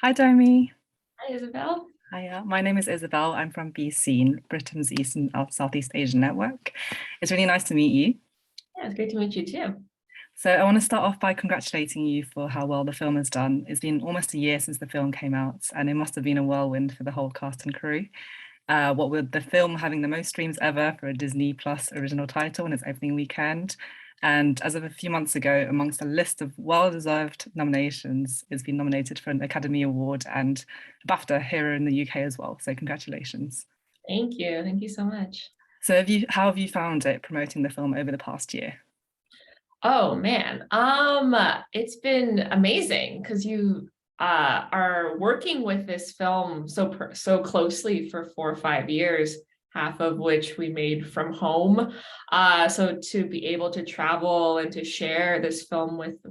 Hi, Domee. Hi, Isabel. Hiya. My name is Isabel. I'm from besea.n, Britain's East and Southeast Asian network. It's really nice to meet you. Yeah, it's great to meet you too. So I want to start off by congratulating you for how well the film has done. It's been almost a year since the film came out, and it must have been a whirlwind for the whole cast and crew. What with the film having the most streams ever for a Disney Plus original title in its opening weekend. And as of a few months ago, amongst a list of well-deserved nominations, it's been nominated for an Academy Award and BAFTA here in the UK as well. So congratulations. Thank you. Thank you so much. So how have you found it promoting the film over the past year? Oh man, it's been amazing because you are working with this film so closely for 4 or 5 years, half of which we made from home. So to be able to travel and to share this film with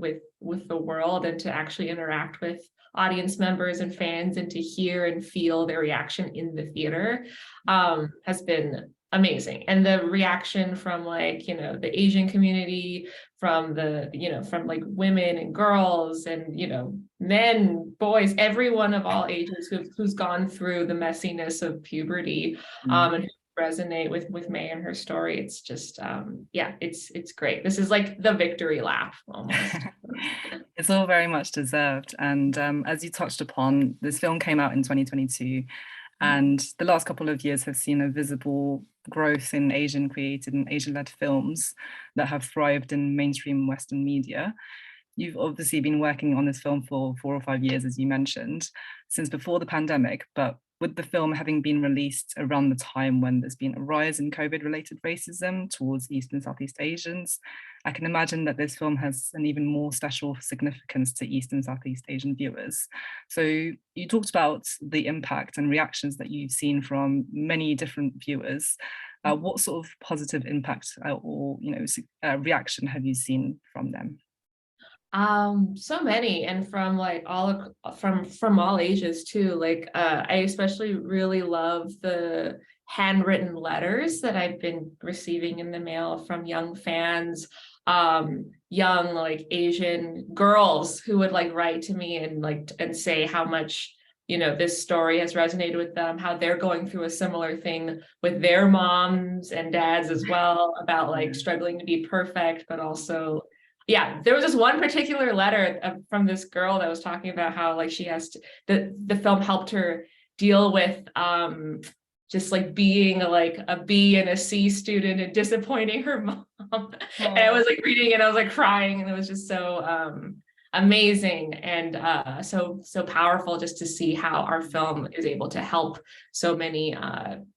the world and to actually interact with audience members and fans and to hear and feel their reaction in the theater has been amazing. And the reaction from the Asian community, from from like women and girls and, men, boys, everyone of all ages who's gone through the messiness of puberty, Mm. and who resonate with May and her story. It's just, yeah, it's great. This is like the victory lap almost. It's all very much deserved. And as you touched upon, this film came out in 2022, and the last couple of years have seen a visible growth in Asian created and Asian-led films that have thrived in mainstream Western media. You've obviously been working on this film for 4 or 5 years, as you mentioned, since before the pandemic, but with the film having been released around the time when there's been a rise in COVID-related racism towards East and Southeast Asians, I can imagine that this film has an even more special significance to East and Southeast Asian viewers. So you talked about the impact and reactions that you've seen from many different viewers. What sort of positive impact or reaction have you seen from them? So many, and from like from all ages too. I especially really love the handwritten letters that I've been receiving in the mail from young fans, young like Asian girls who would like write to me and say how much this story has resonated with them, how they're going through a similar thing with their moms and dads as well, about like Yeah. struggling to be perfect, but also, yeah, there was this one particular letter from this girl that was talking about how like she has to, the film helped her deal with just like being like a B and a C student and disappointing her mom. And I Oh. was like reading it, I was like crying, and it was just so amazing and so powerful just to see how our film is able to help so many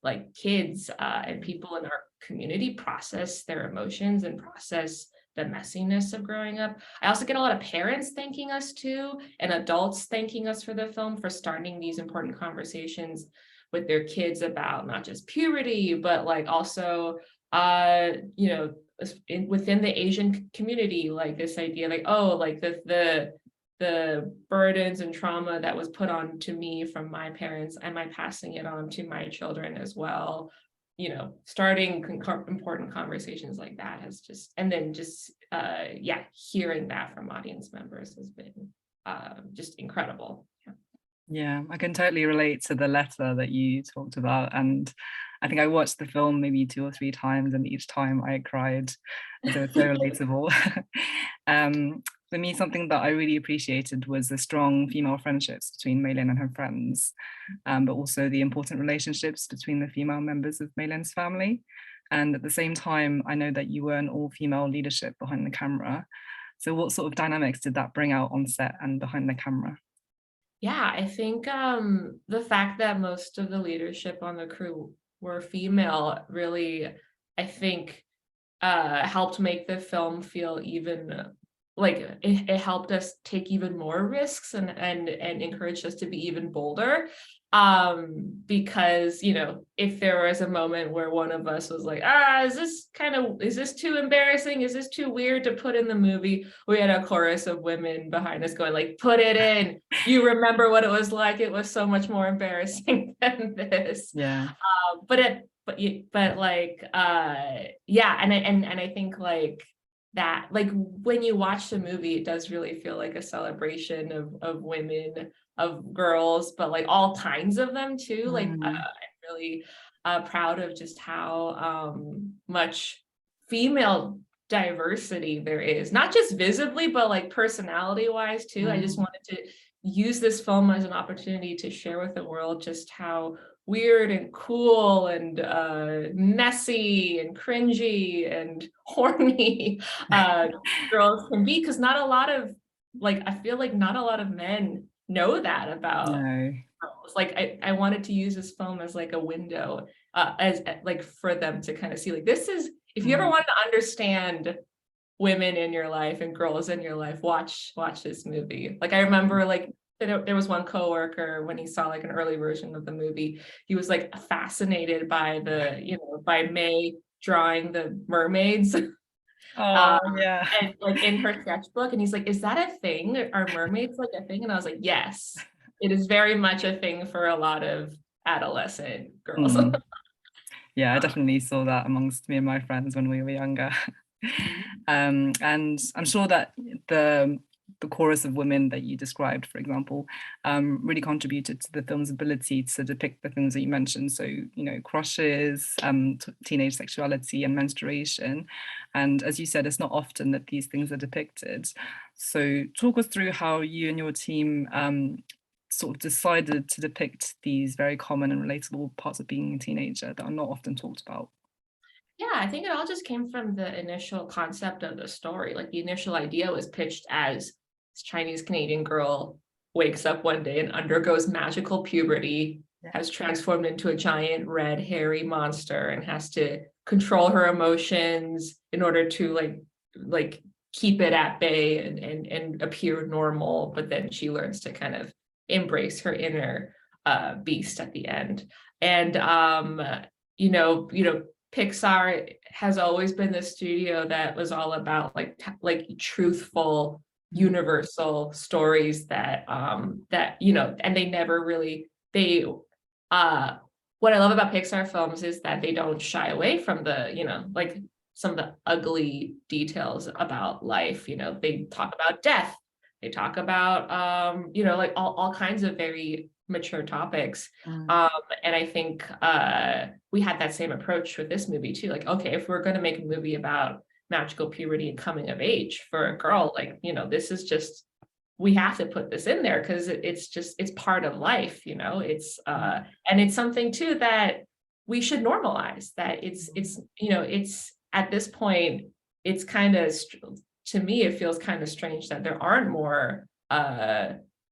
like kids and people in our community process their emotions and process the messiness of growing up. I also get a lot of parents thanking us too, and adults thanking us for the film for starting these important conversations with their kids about not just puberty, but like also, within the Asian community, like this idea, like, oh, like the burdens and trauma that was put on to me from my parents, am I passing it on to my children as well? Starting important conversations like that has just, and then just, yeah, hearing that from audience members has been just incredible. Yeah. Yeah, I can totally relate to the letter that you talked about. And I think I watched the film maybe 2 or 3 times, and each time I cried as it was so relatable. For me, something that I really appreciated was the strong female friendships between Maylin and her friends, but also the important relationships between the female members of Maylin's family. And at the same time, I know that you were an all-female leadership behind the camera. So what sort of dynamics did that bring out on set and behind the camera? Yeah, I think the fact that most of the leadership on the crew were female really, I think, helped make the film feel even like it helped us take even more risks and encouraged us to be even bolder. Because if there was a moment where one of us was like, is this too embarrassing? Is this too weird to put in the movie? We had a chorus of women behind us going like, put it in. You remember what it was like? It was so much more embarrassing than this. Yeah. But like, yeah, and I think like that, like, when you watch the movie, it does really feel like a celebration of women, of girls, but like all kinds of them too. Like, Mm, I'm really proud of just how much female diversity there is, not just visibly, but like personality wise too. I just mm. wanted to use this film as an opportunity to share with the world just how weird and cool and messy and cringy and horny girls can be, because not a lot of, like, I feel like not a lot of men know that about No. girls. Like, I wanted to use this film as like a window, as like for them to kind of see, like, this is, if you ever Mm, wanted to understand women in your life and girls in your life, watch this movie. Like, I remember, like, there was one coworker, when he saw like an early version of the movie, he was like fascinated by the, by May drawing the mermaids. oh, um yeah. and like in her sketchbook, and he's like, is that a thing? Are mermaids like a thing? And I was like, yes, it is very much a thing for a lot of adolescent girls. Mm. Yeah, I definitely saw that amongst me and my friends when we were younger. And I'm sure that the the chorus of women that you described, for example, really contributed to the film's ability to depict the things that you mentioned. So, crushes, teenage sexuality, and menstruation. And as you said, it's not often that these things are depicted. So, talk us through how you and your team sort of decided to depict these very common and relatable parts of being a teenager that are not often talked about. Yeah, I think it all just came from the initial concept of the story. Like, the initial idea was pitched as this Chinese Canadian girl wakes up one day and undergoes magical puberty, Yeah. has transformed into a giant red hairy monster, and has to control her emotions in order to like keep it at bay and appear normal. But then she learns to kind of embrace her inner beast at the end. And Pixar has always been the studio that was all about like truthful, Mm, universal stories that and they never really, they what I love about Pixar films is that they don't shy away from the, like, some of the ugly details about life. They talk about death, they talk about like all kinds of very mature topics. mm, um and I think we had that same approach with this movie too. Like, okay, if we're going to make a movie about magical puberty and coming of age for a girl, like, this is just, we have to put this in there because it's part of life. It's mm, and it's something too that we should normalize, that it's at this point, it's kind of, to me it feels kind of strange that there aren't more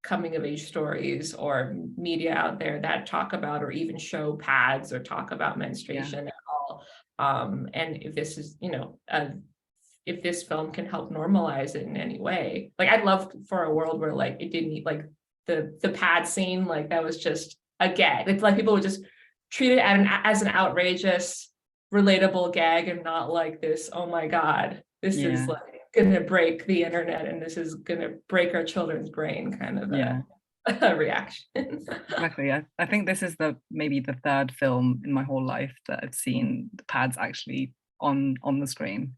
coming of age stories or media out there that talk about or even show pads or talk about yeah. menstruation at all. And if this is, if this film can help normalize it in any way, like, I'd love for a world where, like, it didn't need, like, the pad scene, like, that was just a gag. It's like people would just treat it as an outrageous, relatable gag, and not like this, oh my God, this is Yeah. like gonna break the internet and this is gonna break our children's brain kind of Yeah. a reaction. Exactly. I think this is maybe the third film in my whole life that I've seen the pads actually on the screen.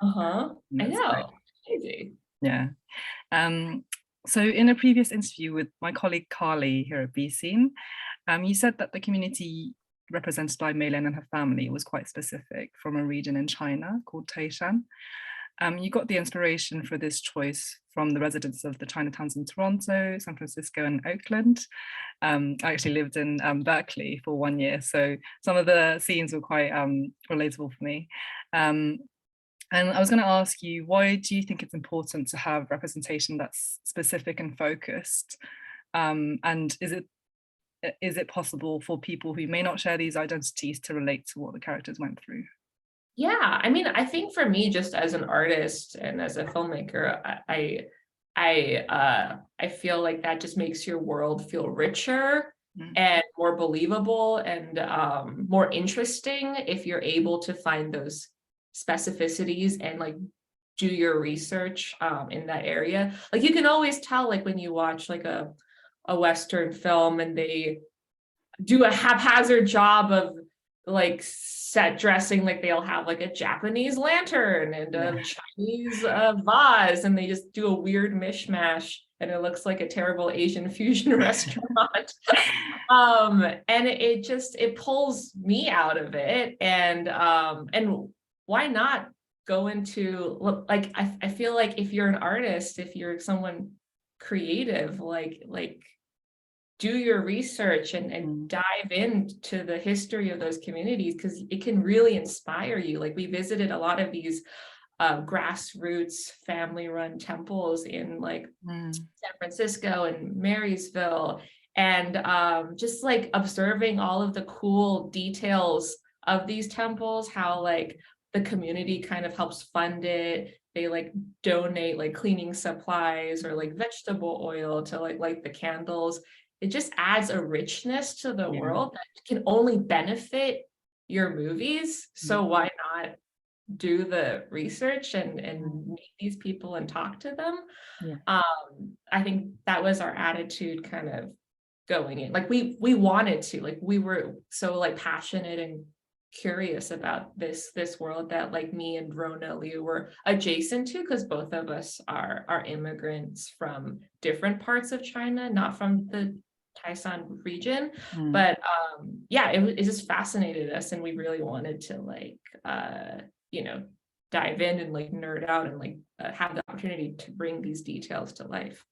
Uh-huh. And I that's quite, know. Crazy. yeah. Um, so in a previous interview with my colleague Carly here at besea.n, you said that the community represented by Mei Lin and her family was quite specific from a region in China called Taishan. You got the inspiration for this choice from the residents of the Chinatowns in Toronto, San Francisco, and Oakland. I actually lived in Berkeley for 1 year, so some of the scenes were quite relatable for me. Um, and I was going to ask you, why do you think it's important to have representation that's specific and focused? And is it possible for people who may not share these identities to relate to what the characters went through? Yeah, I mean, I think for me, just as an artist and as a filmmaker, I feel like that just makes your world feel richer Mm, and more believable and more interesting if you're able to find those specificities and like do your research in that area. Like, you can always tell, like, when you watch like a Western film and they do a haphazard job of like set dressing, like they'll have like a Japanese lantern and a Chinese vase, and they just do a weird mishmash, and it looks like a terrible Asian fusion restaurant. And it pulls me out of it, and why not go into, like, I feel like if you're an artist, if you're someone creative, like do your research and dive into the history of those communities, because it can really inspire you. Like, we visited a lot of these grassroots family-run temples in like San Francisco and Marysville, and just like observing all of the cool details of these temples, how like the community kind of helps fund it. They like donate like cleaning supplies or like vegetable oil to like light the candles. It just adds a richness to the world that can only benefit your movies. So why not do the research and meet these people and talk to them? I think that was our attitude kind of going in. Like, we wanted to, like, we were so like passionate and curious about this world that like me and Rona Liu were adjacent to, because both of us are immigrants from different parts of China, not from the Taisan region. But yeah, it just fascinated us, and we really wanted to like dive in and like nerd out and like have the opportunity to bring these details to life.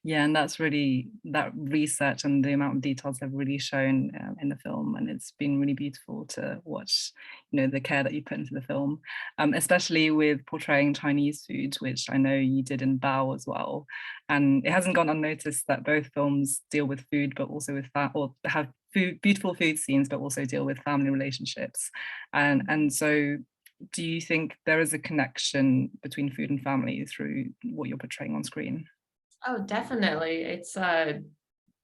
Yeah, and that's really, that research and the amount of details they've really shown in the film, and it's been really beautiful to watch, the care that you put into the film, especially with portraying Chinese food, which I know you did in Bao as well. And it hasn't gone unnoticed that both films deal with food, but also with or have beautiful food scenes, but also deal with family relationships. And so, do you think there is a connection between food and family through what you're portraying on screen? Oh, definitely. It's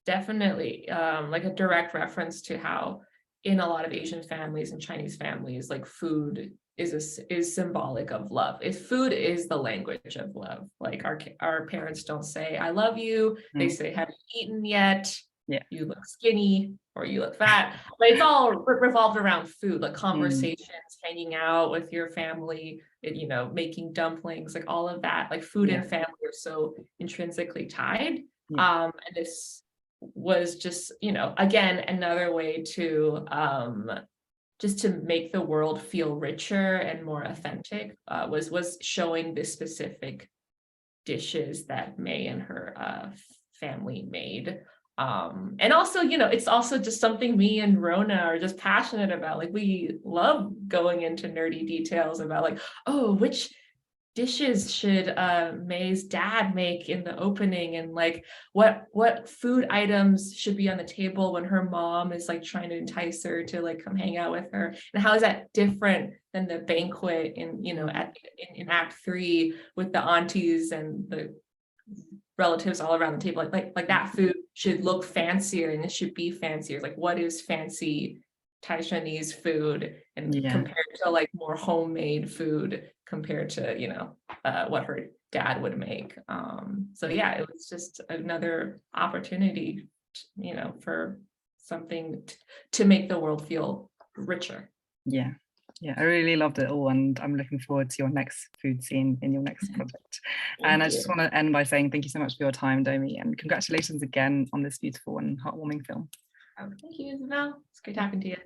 definitely like a direct reference to how in a lot of Asian families and Chinese families, like food is symbolic of love. If food is the language of love, like our parents don't say "I love you," they say "Have you eaten yet?" Yeah. "You look skinny," or "You look fat." But it's all revolved around food, like conversations, hanging out with your family, making dumplings, like all of that. Like food and family are so intrinsically tied. And this was just, again, another way to just to make the world feel richer and more authentic, was showing the specific dishes that May and her family made. And also, it's also just something me and Rona are just passionate about. Like, we love going into nerdy details about like, oh, which dishes should May's dad make in the opening, and like what food items should be on the table when her mom is like trying to entice her to like come hang out with her, and how is that different than the banquet in in Act 3 with the aunties and the relatives all around the table. Like that food should look fancier, and it should be fancier. Like, what is fancy Taiwanese food, and compared to like more homemade food compared to what her dad would make. So yeah, it was just another opportunity for something to make the world feel richer. Yeah, I really loved it all, and I'm looking forward to your next food scene in your next project. And I just want to end by saying thank you so much for your time, Domee, and congratulations again on this beautiful and heartwarming film. Oh, thank you, Isabel. It's great talking to you.